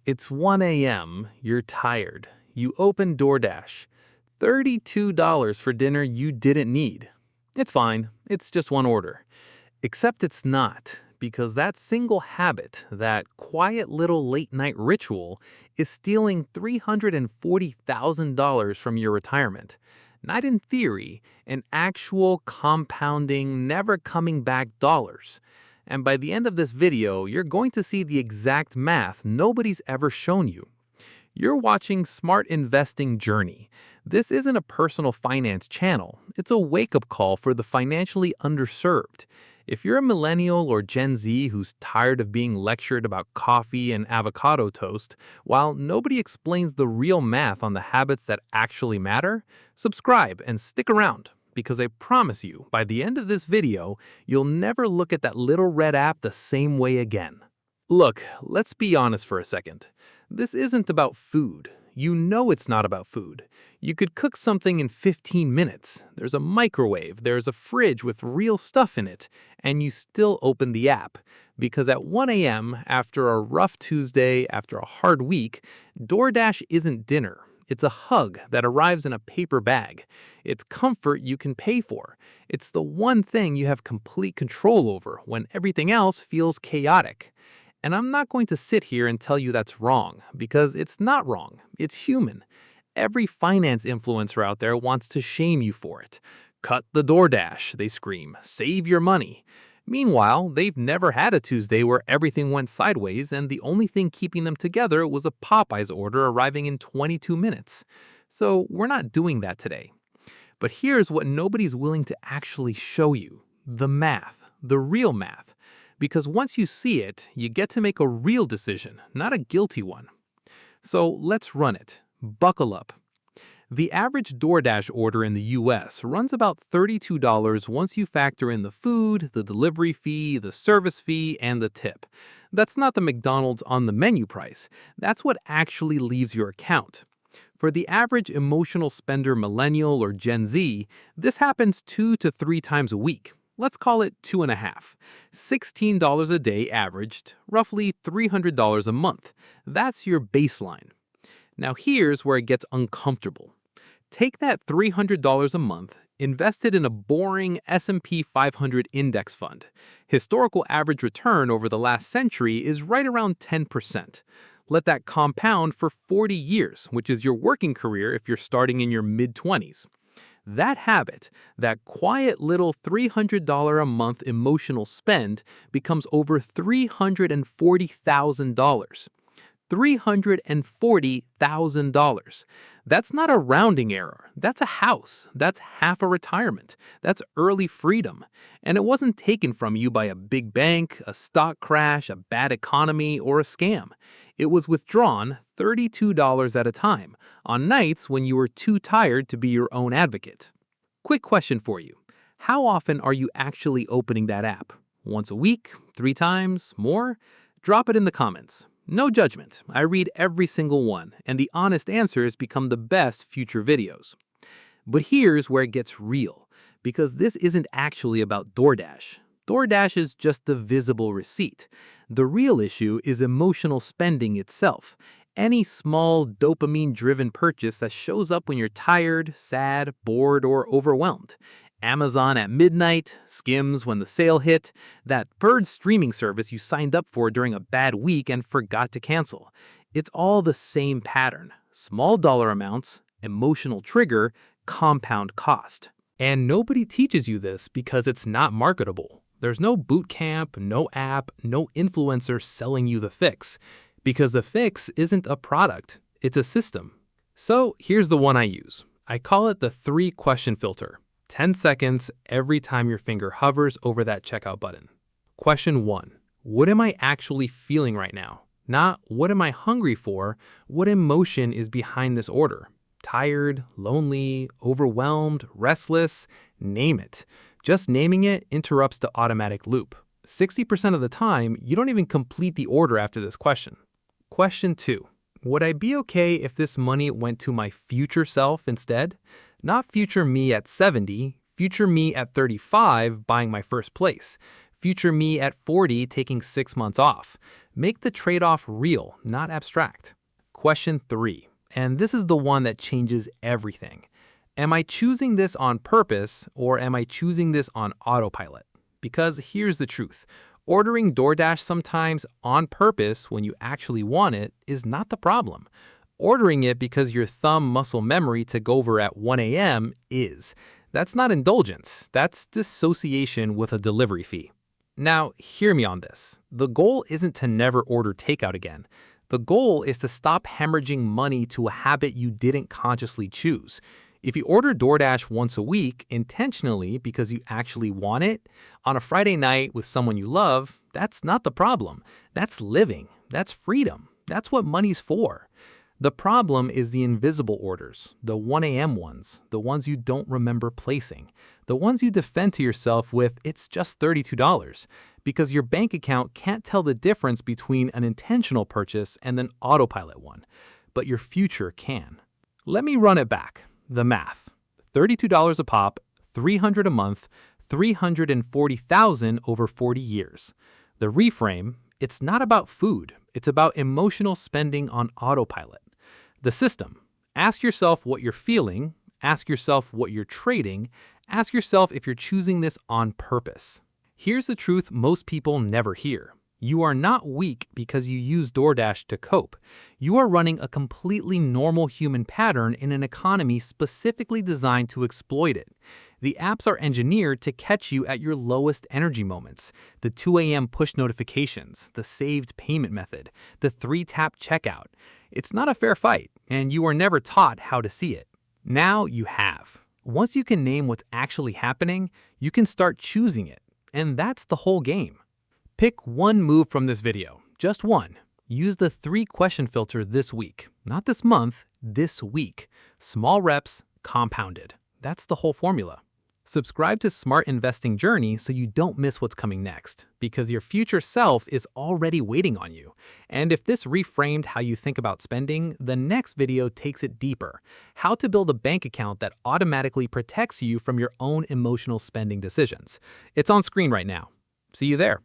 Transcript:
It's 1 a.m., you're tired. You open DoorDash. $32 for dinner you didn't need. It's fine, it's just one order. Except it's not, because that single habit, that quiet little late night ritual, is stealing $340,000 from your retirement. Not in theory, in actual compounding, never coming back dollars. And by the end of this video, you're going to see the exact math nobody's ever shown you. You're watching Smart Investing Journey. This isn't a personal finance channel. It's a wake-up call for the financially underserved. If you're a millennial or Gen Z who's tired of being lectured about coffee and avocado toast, while nobody explains the real math on the habits that actually matter, subscribe and stick around. Because I promise you, by the end of this video, you'll never look at that little red app the same way again. Look, let's be honest for a second. This isn't about food. You know it's not about food. You could cook something in 15 minutes. There's a microwave, there's a fridge with real stuff in it, and you still open the app. Because at 1 a.m., after a rough Tuesday, after a hard week, DoorDash isn't dinner. It's a hug that arrives in a paper bag. It's comfort you can pay for. It's the one thing you have complete control over when everything else feels chaotic. And I'm not going to sit here and tell you that's wrong, because it's not wrong. It's human. Every finance influencer out there wants to shame you for it. Cut the DoorDash, they scream. Save your money. Meanwhile, they've never had a Tuesday where everything went sideways and the only thing keeping them together was a Popeyes order arriving in 22 minutes. So we're not doing that today. But here's what nobody's willing to actually show you. The math. The real math. Because once you see it, you get to make a real decision, not a guilty one. So let's run it. Buckle up. The average DoorDash order in the US runs about $32 once you factor in the food, the delivery fee, the service fee, and the tip. That's not the McDonald's on the menu price. That's what actually leaves your account. For the average emotional spender millennial or Gen Z, this happens 2 to 3 times a week. Let's call it 2.5. $16 a day averaged, roughly $300 a month. That's your baseline. Now here's where it gets uncomfortable. Take that $300 a month, invest it in a boring S&P 500 index fund. Historical average return over the last century is right around 10%. Let that compound for 40 years, which is your working career if you're starting in your mid-20s. That habit, that quiet little $300 a month emotional spend, becomes over $340,000. $340,000. That's not a rounding error. That's a house. That's half a retirement. That's early freedom. And it wasn't taken from you by a big bank, a stock crash, a bad economy, or a scam. It was withdrawn $32 at a time, on nights when you were too tired to be your own advocate. Quick question for you. How often are you actually opening that app? Once a week? 3 times? More? Drop it in the comments. No judgment. I read every single one, and the honest answers become the best future videos. But here's where it gets real, because this isn't actually about DoorDash. DoorDash is just the visible receipt. The real issue is emotional spending itself. Any small dopamine-driven purchase that shows up when you're tired, sad, bored, or overwhelmed. Amazon at midnight, Skims when the sale hit, that bird streaming service you signed up for during a bad week and forgot to cancel. It's all the same pattern. Small dollar amounts, emotional trigger, compound cost. And nobody teaches you this because it's not marketable. There's no boot camp, no app, no influencer selling you the fix. Because the fix isn't a product, it's a system. So here's the one I use. I call it the 3-question filter. 10 seconds every time your finger hovers over that checkout button. Question 1. What am I actually feeling right now? Not what am I hungry for, what emotion is behind this order? Tired, lonely, overwhelmed, restless, name it. Just naming it interrupts the automatic loop. 60% of the time, you don't even complete the order after this question. Question 2. Would I be okay if this money went to my future self instead? Not future me at 70, future me at 35 buying my first place. future me at 40 taking 6 months off. Make the trade-off real, not abstract. Question 3, and this is the one that changes everything. Am I choosing this on purpose or am I choosing this on autopilot? Because here's the truth. Ordering DoorDash sometimes on purpose when you actually want it is not the problem. Ordering it because your thumb muscle memory took over at 1 a.m. is. That's not indulgence, that's dissociation with a delivery fee. Now, hear me on this. The goal isn't to never order takeout again. The goal is to stop hemorrhaging money to a habit you didn't consciously choose. If you order DoorDash once a week intentionally because you actually want it, on a Friday night with someone you love, that's not the problem. That's living. That's freedom. That's what money's for. The problem is the invisible orders, the 1 a.m. ones, the ones you don't remember placing, the ones you defend to yourself with, it's just $32, because your bank account can't tell the difference between an intentional purchase and an autopilot one, but your future can. Let me run it back. The math. $32 a pop, $300 a month, $340,000 over 40 years. The reframe, it's not about food, it's about emotional spending on autopilot. The system. Ask yourself what you're feeling, ask yourself what you're trading, ask yourself if you're choosing this on purpose. Here's the truth most people never hear. You are not weak because you use DoorDash to cope. You are running a completely normal human pattern in an economy specifically designed to exploit it. The apps are engineered to catch you at your lowest energy moments. The 2 a.m. push notifications, the saved payment method, the 3-tap checkout. It's not a fair fight, and you were never taught how to see it. Now you have. Once you can name what's actually happening, you can start choosing it. And that's the whole game. Pick one move from this video, just one. Use the 3-question filter this week, not this month, this week. Small reps, compounded. That's the whole formula. Subscribe to Smart Investing Journey so you don't miss what's coming next, because your future self is already waiting on you. And if this reframed how you think about spending, the next video takes it deeper. How to build a bank account that automatically protects you from your own emotional spending decisions. It's on screen right now. See you there.